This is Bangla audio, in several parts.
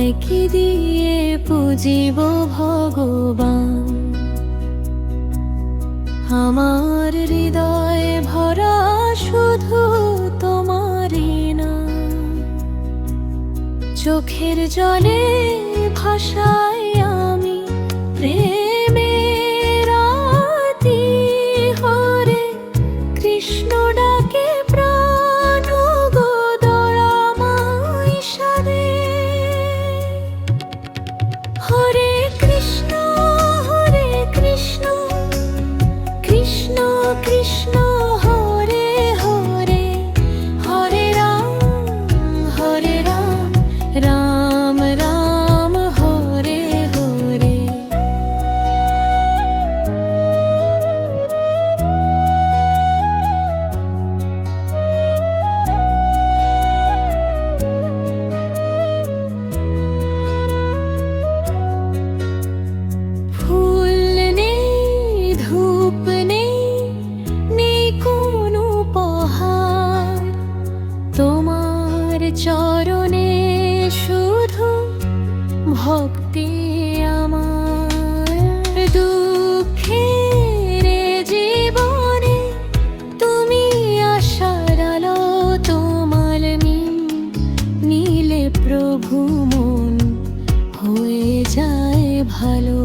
তোমায় কি দিয়ে পুজিব ভগবান। আমার হৃদয়ে ভরা শুধু তোমারই নাম। চোখের জলে ভাসাই আমি প্রেমের আরতি। হরে কৃষ্ণ ডাকে প্রাণ গো দয়াময় সাদে। হরে কৃষ্ণ কৃষ্ণ কৃষ্ণ হরে হরে, হরে রাম রাম রাম হরে হরে। ফুল নেই, ধূপ নেই, নেই কোনো উপহার। তোমার চরণে শুধু ভক্তি আমার। দুঃখের জীবনে তুমি আশার আলো। তোমার নীলে প্রভু মন হয়ে যায় ভালো।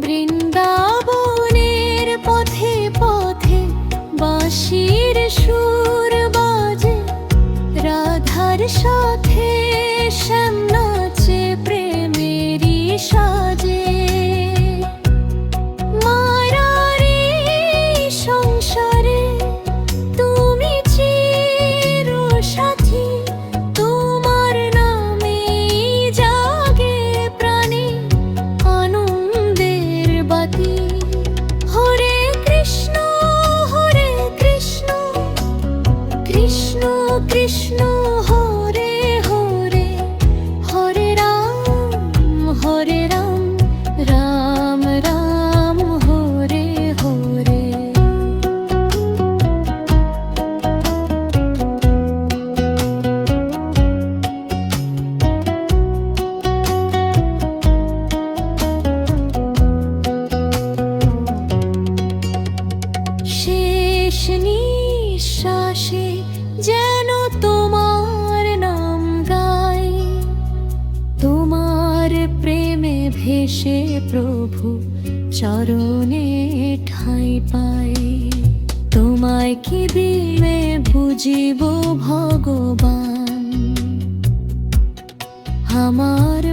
বৃন্দাবনের পথে পথে বাঁশির সুর বাজে। রাধার সাথে শ্যাম নাচে প্রেমেরই সাজে। মায়ার এই সংসারে তুমি চির সাথী। তোমার নামে জাগে প্রাণে আনন্দের বাতি। হরে কৃষ্ণ কৃষ্ণ কৃষ্ণ হরে হরে, হরে রাম রাম রাম হরে হরে। শেষ নিঃশ্বাসে যেন তোমার নাম গাই। তোমার প্রেমে ভেসে প্রভু চরণে ঠাঁই পাই। তোমায় কি দিয়ে বুঝিব ভগবান। আমার